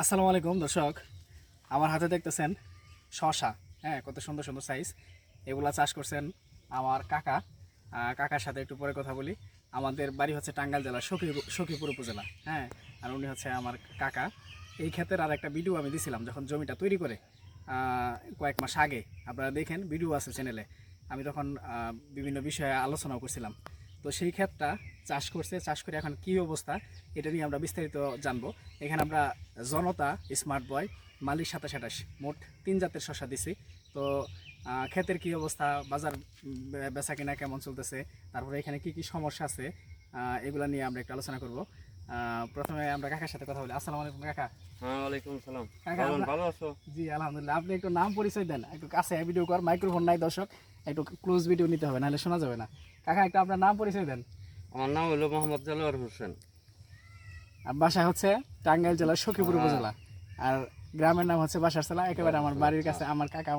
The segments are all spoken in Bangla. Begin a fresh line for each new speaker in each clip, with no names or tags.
আসসালামু আলাইকুম দর্শক, আমার হাতে দেখতেছেন শশা। হ্যাঁ, কত সুন্দর সুন্দর সাইজ। এগুলা চাষ করছেন আমার কাকা। কাকার সাথে একটু পরে কথা বলি। আমাদের বাড়ি হচ্ছে টাঙ্গাইল জেলা সখীপুর উপজেলা। হ্যাঁ, আর উনি হচ্ছে আমার কাকা। এই ক্ষেতের আর একটা ভিডিও আমি দিছিলাম যখন জমিটা তৈরি করে কয়েক মাস আগে। আপনারা দেখেন, ভিডিও আছে চ্যানেলে। আমি তখন বিভিন্ন বিষয়ে আলোচনাও করছিলাম। তো সেই ক্ষেতটা চাষ করছে, চাষ করে এখন কী অবস্থা এটা নিয়ে আমরা বিস্তারিত জানবো। এখানে আমরা জনতা, স্মার্ট বয়, মালিক 2728 মোট 3 জাতের শশা দিছি। তো ক্ষেতের কি অবস্থা, বাজার বেচা কিনা কেমন চলতেছে, তারপরে এখানে কি কি সমস্যা আছে, এগুলা নিয়ে আমরা একটু আলোচনা করব। প্রথমে আমরা কাকার সাথে কথা বলি। আসসালামু আলাইকুম কাকা।
হ্যাঁ, ওয়ালাইকুম সালাম।
কাকা
ভালো আছো?
জি আলহামদুলিল্লাহ। আপনি একটু নাম পরিচয় দেন, একটু কাছে ভিডিও কর, মাইক্রোফোন নাই দর্শক, একটু ক্লোজ ভিডিও নিতে হবে, নাহলে শোনা যাবে না। কাকা একটু আপনার নাম পরিচয় দেন।
আমার নাম হলো মোহাম্মদ দেলোয়ার হোসেন।
আর বাসা হচ্ছে টাঙ্গাইল জেলার সখীপুর উপজেলা, আর গ্রামের নাম হচ্ছে বাসারসালা। একেবারে আমার বাড়ির কাছে, আমার কাকা,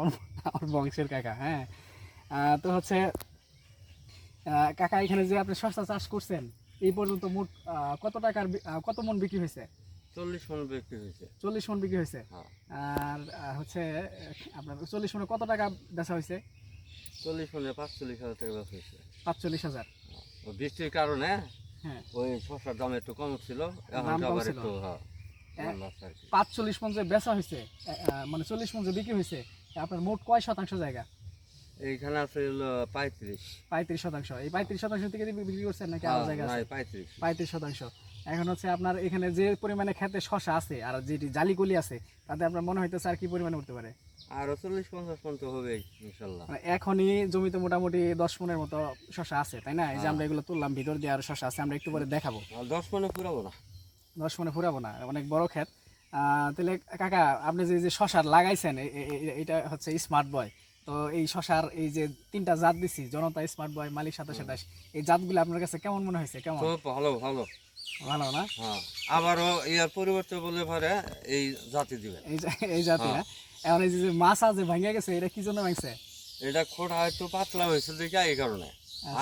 আমার বংশের কাকা। হ্যাঁ, তো হচ্ছে কাকা, এখানে যে আপনি শসা চাষ করছেন এই পর্যন্ত মোট কত টাকার কত মন বিক্রি হয়েছে?
40 মণ বিক্রি হয়েছে।
40 মন বিক্রি হয়েছে।
হ্যাঁ।
আর হচ্ছে আপনার 40 মনে কত টাকা বেচা হয়েছে?
40 মণে 45,000 টাকা বেচা হয়েছে।
45,000।
ওই বৃষ্টির কারণে
হ্যাঁ,
ওই শসার দাম একটু কম ছিল, এখন
দাম কম
আবার
ছিল।
একটু দাম বাড়ছে আর কি।
45 মন যে বেচা হয়েছে, মানে 40 মন যে বিক্রি হয়েছে, আপনার মোট কয় শতাংশ জায়গা?
এইখানে আছে হলো 35।
35%। এই 35% থেকে বিক্রি করছেন নাকি আরো জায়গা আছে?
35।
35%। এখন হচ্ছে আপনার এখানে যে পরিমাণে খেতে শশা আছে আর যেটি জালিকলি আছে, তাতে আপনার মনে হইতেছে আর কি পরিমাণে উঠতে পারে?
আরো 40-50 মণ তো হবেই ইনশাল্লাহ।
মানে এখনই জমিতে মোটামুটি 10 মনের মতো শশা আছে, তাই না? এই যে আমরা এগুলো তুললাম, ভিতর দিয়ে আরো শশা আছে, আমরা একটু পরে দেখাবো।
10 মণে পুরাবো না।
10 মনে ফুরাবো না, অনেক বড় ক্ষেত। তাহলে কাকা, আপনি যে যে শশার লাগাইছেন, এটা হচ্ছে স্মার্ট বয়। তো এই শশার এই যে 3টা জাত দিছি, জনতা, স্মার্ট বয়, মালিক 2728, এই জাতগুলো আপনার কাছে কেমন মনে হয়েছে? কেমন?
খুব ভালো ভালো।
ভালো না?
হ্যাঁ, আবারও ইয়ার পরিবর্তে বলে পারে এই জাতি দিবেন।
এই জাতি না? এখন এই যে মাছ আছে ভাঙে গেছে, এটা কি জন্য ভাঙছে?
এটা খোঁড়া একটু পাতলা হয়েছিল দেখে এই কারণে।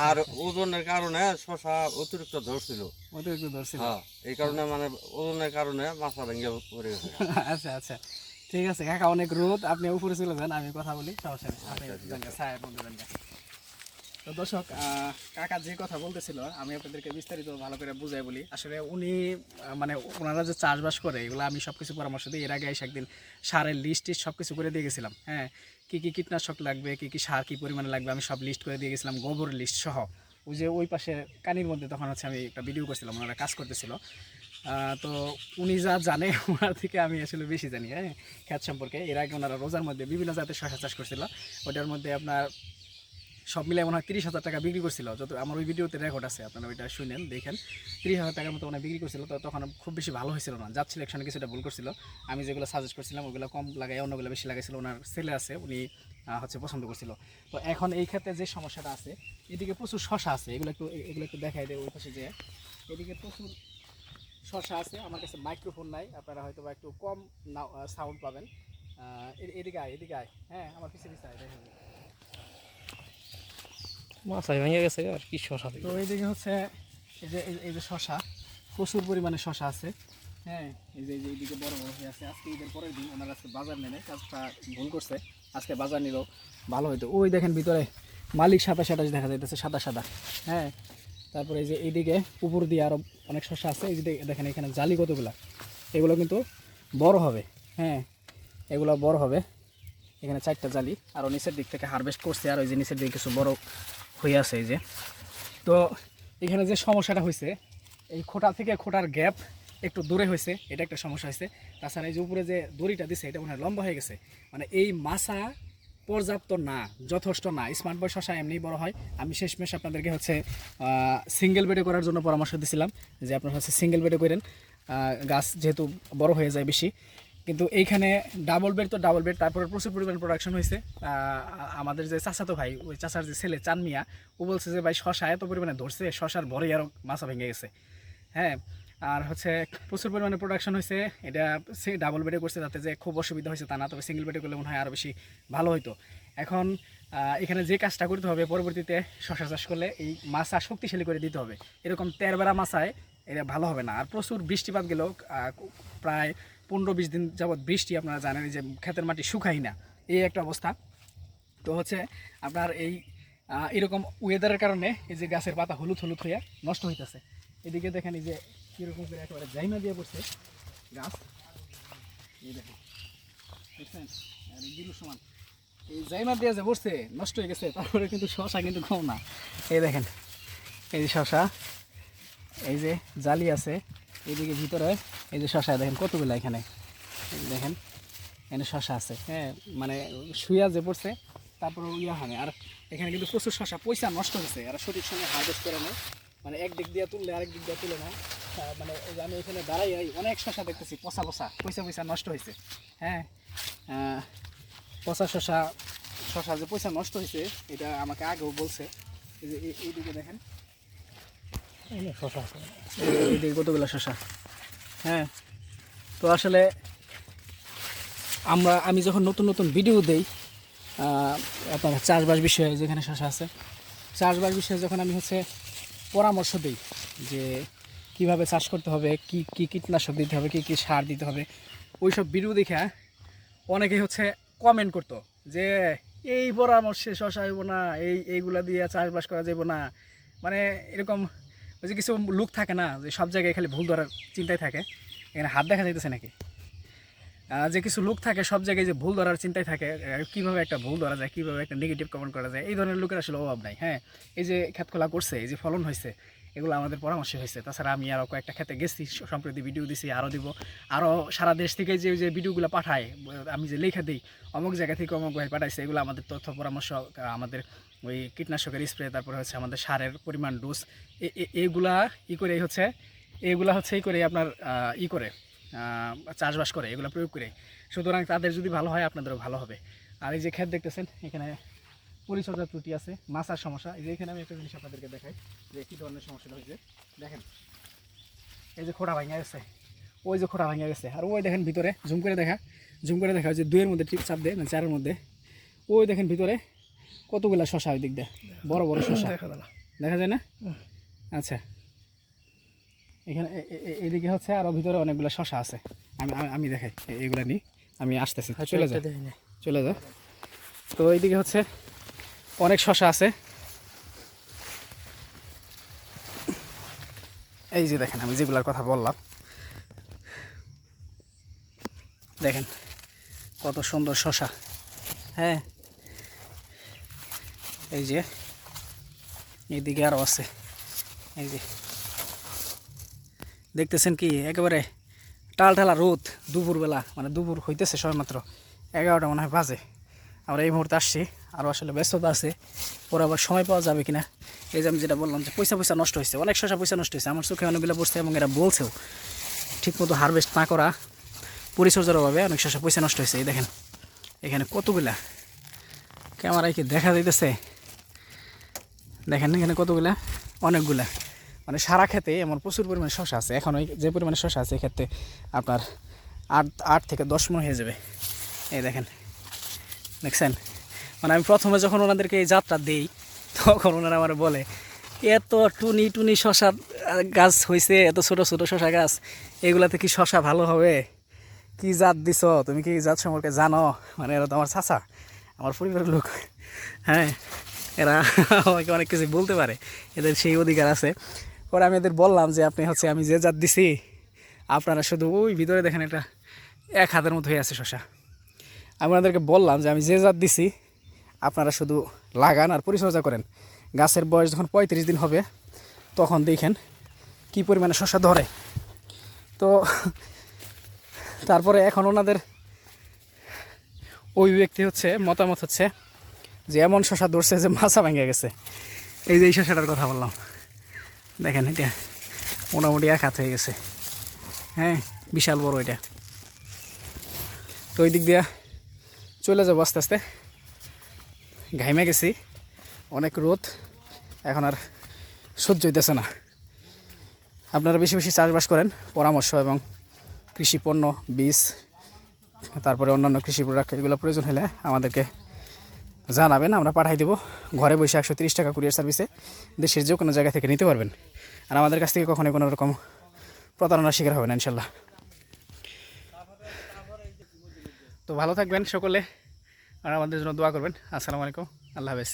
আর ওজনের কারণে শশা অতিরিক্ত ধরছিল।
অতিরিক্ত ধরছিল।
হ্যাঁ, এই কারণে মানে ওজনের কারণে মাথা ভেঙে পড়ে গেছে।
আচ্ছা আচ্ছা, ঠিক আছে কাকা, অনেক রোদ, আপনি উপরে চলে যান, আমি কথা বলি, সমস্যা নেই। আপনি যান গা, ছায়ার মধ্যে যান গা। তো দর্শক, কাকা যে কথা বলতেছিল আমি আপনাদেরকে বিস্তারিত ভালো করে বুঝাই বলি। আসলে উনি মানে ওনারা যে চাষবাস করে এগুলো আমি সব কিছু পরামর্শ দিই। এর আগে এসে একদিন সারের লিস্ট টিস্ট সব কিছু করে দিয়ে গেছিলাম। হ্যাঁ, কী কী কীটনাশক লাগবে, কী কী সার কী পরিমাণে লাগবে, আমি সব লিস্ট করে দিয়ে গেছিলাম, গোবর লিস্ট সহ। ওই যে ওই পাশে কানির মধ্যে তখন হচ্ছে আমি একটা ভিডিও করছিলাম, ওনারা কাজ করতেছিল। তো উনি যা জানে ওনার থেকে আমি আসলে বেশি জানি। হ্যাঁ, খ্যাত সম্পর্কে। এর আগে ওনারা রোজার মধ্যে বিভিন্ন জাতের শশা চাষ করছিল। ওটার মধ্যে আপনার সব মিলে মনে হয় 30,000 টাকা বিক্রি করছিল, যত আমার ওই ভিডিওতে রেকর্ড আছে, আপনারা ওইটা শুনেন, দেখেন। 30,000 টাকার মতো ওনার বিক্রি করছিল। তো তখন খুব বেশি ভালো হয়েছিল না, জাত সিলেকশনে কিছুটা ভুল করছিল। আমি যেগুলো সাজেস্ট করছিলাম ওগুলো কম লাগাই, অন্যগুলো বেশি লাগাইছিল। ওনার ছেলে আছে, উনি হচ্ছে পছন্দ করছিল। তো এখন এই ক্ষেত্রে যে সমস্যাটা আছে, এদিকে প্রচুর শশা আছে, এগুলো একটু দেখাই দেয় ওই পাশে যে। এদিকে প্রচুর শশা আছে, আমার কাছে মাইক্রোফোন নাই, আপনারা হয়তো বা একটু কম সাউন্ড পাবেন। এদিকে আয়, হ্যাঁ, আমার পিছিয়ে পিছিয়ে আয়, দেখেন।
মাথায় ভেঙে গেছে আর কি শশা।
তো এইদিকে হচ্ছে এই যে শশা, প্রচুর পরিমাণে শশা আছে। হ্যাঁ, এইদিকে বড় বড় হয়ে আছে। আজকে ঈদের পরের দিন ওনারা আজকে বাজার নেয়, কাজটা ভুল করছে। আজকে বাজার নিলেও ভালো হইতো। ওই দেখেন ভিতরে মালিক 2728 দেখা যাইতেছে, সাদা সাদা। হ্যাঁ, তারপরে এই যে এইদিকে উপর দিয়ে আরও অনেক শশা আছে। এই যে দেখেন এখানে জালি কতগুলা, এগুলো কিন্তু বড় হবে। হ্যাঁ, এগুলো বড় হবে। এখানে 4টা জালি, আরও নিচের দিক থেকে হারভেস্ট করছে, আর ওই যে নিচের দিকে কিছু বড় হয়ে আছে এই যে। তো এখানে যে সমস্যাটা হয়েছে, এই খোঁটা থেকে খোঁটার গ্যাপ একটু দূরে হয়েছে, এটা একটা সমস্যা হয়েছে। তাছাড়া এই যে উপরে যে দড়িটা দিছে, এটা মনে হয় লম্বা হয়ে গেছে। মানে এই মাছা পর্যাপ্ত না, যথেষ্ট না। স্মার্ট বয় শশা এমনি বড় হয়। আমি শেষমেশ আপনাদেরকে হচ্ছে সিঙ্গেল বেডে করার জন্য পরামর্শ দিছিলাম, যে আপনারা হচ্ছে সিঙ্গেল বেডে করেন, গাছ যেহেতু বড় হয়ে যায় বেশি। কিন্তু এইখানে ডাবল বেড, তো ডাবল বেড, তারপরে প্রচুর পরিমাণ প্রোডাকশন হয়েছে। আমাদের যে চাচাতো ভাই, ওই চাচার যে ছেলে চান মিয়া, ও বলছে যে ভাই শশা এত পরিমাণে ধরছে, শশার ভরে আরও মাছা ভেঙে গেছে। হ্যাঁ, আর হচ্ছে প্রচুর পরিমাণে প্রোডাকশন হয়েছে। এটা সে ডাবল বেডে করছে, তাতে যে খুব অসুবিধা হয়েছে তা না, তবে সিঙ্গেল বেডে করলে মনে হয় আরও বেশি ভালো হতো। এখন এখানে যে কাজটা করতে হবে, পরবর্তীতে শশা চাষ করলে এই মাছা শক্তিশালী করে দিতে হবে। এরকম তেরবেলা মাছায় এটা ভালো হবে না। আর প্রচুর বৃষ্টিপাত গেলেও প্রায় 15-20 দিন যাবৎ বৃষ্টি, আপনারা জানেন যে ক্ষেতের মাটি শুকাই না, এই একটা অবস্থা। তো হচ্ছে আপনার এই এরকম ওয়েদারের কারণে এই যে গাছের পাতা হলুদ হলুদ হয়ে নষ্ট হইতেছে। এদিকে দেখেন এই যে কীরকম করে একেবারে জাইমা দিয়ে পড়ছে গাছ, এই দেখেন দেখছেন, আর এই গিরুর সমান এই জাইমা দিয়ে যে পড়ছে নষ্ট হয়ে গেছে। তারপরে কিন্তু শশা কিন্তু কম না, এই দেখেন এই যে শশা, এই যে জালি আছে এইদিকে ভিতরে, এই যে শশা দেখেন কতগুলো এখানে, এই যে দেখেন এখানে শশা আছে, হ্যাঁ মানে শুয়া যে পড়ছে তারপরে ইয়া হয়। আর এখানে কিন্তু প্রচুর শশা পয়সা নষ্ট হয়েছে, আর সঠিক সময় হারভেস্ট করে নেয়, মানে একদিক দিয়ে তুললে আরেক দিক দিয়ে তুলে নেয়। মানে এই যে আমি এখানে দাঁড়াই অনেক শশা দেখতেছি পচা পয়সা নষ্ট হয়েছে। হ্যাঁ পচা শশা যে পয়সা নষ্ট হয়েছে এটা আমাকে আগেও বলছে। এই যে এইদিকে দেখেন
শশা আছে।
এইদিকে কতগুলো শশা। হ্যাঁ তো আসলে আমি যখন নতুন নতুন ভিডিও দেই আপনার চাষবাস বিষয়ে, যেখানে শশা আছে চাষবাস বিষয়ে যখন আমি হচ্ছে পরামর্শ দিই যে কিভাবে চাষ করতে হবে, কি কি কীটনাশক দিতে হবে, কি কি সার দিতে হবে, ওই সব ভিডিও দেখে অনেকেই হচ্ছে কমেন্ট করতো যে এই পরামর্শে শশা হইব না, এইগুলা দিয়ে চাষবাস করা যাব না। মানে এরকম ওই যে কিছু লোক থাকে না যে সব জায়গায় খালি ভুল ধরার চিন্তায় থাকে, এখানে হাত দেখা যাইতেছে নাকি, যে কিছু লোক থাকে সব জায়গায় যে ভুল ধরার চিন্তায় থাকে, কীভাবে একটা ভুল ধরা যায়, কীভাবে একটা নেগেটিভ কমেন্ট করা যায়, এই ধরনের লোকের আসলে অভাব নাই। হ্যাঁ এই যে ক্ষেত খোলা করছে, এই যে ফলন হয়েছে, এগুলো আমাদের পরামর্শ হয়েছে। তাছাড়া আমি আরও কয়েকটা ক্ষেতে গেছি, সম্প্রতি ভিডিও দিছি, আরও দিব। আরও সারা দেশ থেকে যে ভিডিওগুলো পাঠায়, আমি যে লেখা দিই অমুক জায়গা থেকে অমুক ভাই পাঠাইছে, এগুলো আমাদের তথ্য পরামর্শ, আমাদের ওই কীটনাশকের স্প্রে, তারপরে হচ্ছে আমাদের সারের পরিমাণ, ডোজ, এইগুলা করেই হচ্ছে এইগুলা হচ্ছে করে আপনার করে চাষবাস করে, এগুলো প্রয়োগ করে। সুতরাং তাদের যদি ভালো হয় আপনাদেরও ভালো হবে। আর এই যে ক্ষেত দেখতেছেন, এখানে পরিচর্যার ত্রুটি আছে, মাছার সমস্যা। এই যে এখানে আমি একটা জিনিস আপনাদেরকে দেখাই যে কী ধরনের সমস্যাটা হয়েছে। দেখেন এই যে খোঁড়া ভাঙা গেছে, ওই যে খোঁড়া ভাঙা গেছে, আর ওই দেখেন ভিতরে জুম করে দেখা যে 2-এর মধ্যে ঠিক চাপ দেয় না 4-এর মধ্যে, ওই দেখেন ভিতরে কতগুলা শশা, ওই দিক দিয়ে বড় বড় শশা দেখা যায় না। আচ্ছা এখানে এদিকে হচ্ছে আরও ভিতরে অনেকগুলো শশা আছে, আমি দেখাই এইগুলো নিই, আমি আসতেছি, চলে যা। তো এইদিকে হচ্ছে অনেক শশা আছে, এই যে দেখেন আমি যেগুলোর কথা বললাম, দেখেন কত সুন্দর শশা। হ্যাঁ এই যে এইদিকে আরও আছে, এই যে দেখতেছেন কি একেবারে টালটালা রোদ, দুপুরবেলা, মানে দুপুর হইতেছে সবেমাত্র 11টা মনে হয় বাজে। আমরা এই মুহূর্তে আসছি, আরও আসলে ব্যস্ততা আছে, পরে আবার সময় পাওয়া যাবে কিনা। এই যে আমি যেটা বললাম যে পয়সা নষ্ট হয়েছে, অনেক শশা পয়সা নষ্ট হয়েছে, আমার চোখে অনেকগুলো পড়ছে, এবং এরা বলছেও ঠিকমতো হারভেস্ট না করা, পরিচর্যার অভাবে অনেক শশা পয়সা নষ্ট হয়েছে। এই দেখেন এখানে কতগুলা, ক্যামেরায় কি দেখা যাইতেছে, দেখেন এখানে কতগুলা, অনেকগুলা, মানে সারা ক্ষেতে এমন প্রচুর পরিমাণে শশা আছে। এখন ওই যে পরিমাণে শশা আছে ক্ষেত্রে আপনার 8 থেকে 10 মণ হয়ে যাবে। এই দেখেন দেখছেন, মানে আমি প্রথমে যখন ওনাদেরকে এই যাত্রা দিই তখন ওনারা আমার বলে এত টুনি শশা গাছ হয়েছে, এত ছোট ছোট শশা গাছ, এগুলাতে কি শশা ভালো হবে, কি জাত দিছ তুমি, কি জাত সম্পর্কে জানো? মানে এরা তো আমার চাচা, আমার পরিবারের লোক। হ্যাঁ এরা আমাকে অনেক কিছু বলতে পারে, এদের সেই অধিকার আছে। পরে আমি এদের বললাম যে আপনি হচ্ছে আমি যে জাত দিছি, আপনারা শুধু ওই ভিতরে দেখেন এটা 1 হাতের মতো হয়ে আছে শশা। আমি ওনাদেরকে বললাম যে আমি যে জাত দিছি আপনারা শুধু লাগান আর পরিচর্যা করেন, গাছের বয়স যখন 35 দিন হবে তখন দেখেন কি পরিমাণে শশা ধরে। তো তারপরে এখন ওনাদের ওই ব্যক্তি হচ্ছে মতামত হচ্ছে যে এমন শশা ধরছে যে মাছা ভেঙে গেছে। এই যে এই শশাটার কথা বললাম, দেখেন এটা মোটামুটি 1 হাত হয়ে গেছে। হ্যাঁ বিশাল বড় এটা। তো ওই দিক দিয়া চলে যাবো আস্তে আস্তে, ঘাইমে গেছি, অনেক রোদ, এখন আর সহ্য হইতেছে না। আপনারা বেশি বেশি চাষবাস করেন, পরামর্শ এবং কৃষি পণ্য, বীজ, তারপরে অন্যান্য কৃষি প্রোডাক্ট, এগুলো প্রয়োজন হলে আমাদেরকে জানাবেন, আমরা পাঠাই দেবো। ঘরে বসে 130 টাকা কুরিয়ার সার্ভিসে দেশের যে কোনো জায়গা থেকে নিতে পারবেন। আর আমাদের কাছ থেকে কখনোই কোনো রকম প্রতারণার শিকার হবে না ইনশাল্লাহ। তো ভালো থাকবেন সকলে, আর আমাদের জন্য দোয়া করবেন। আসসালামু আলাইকুম, আল্লাহ হাফেজ।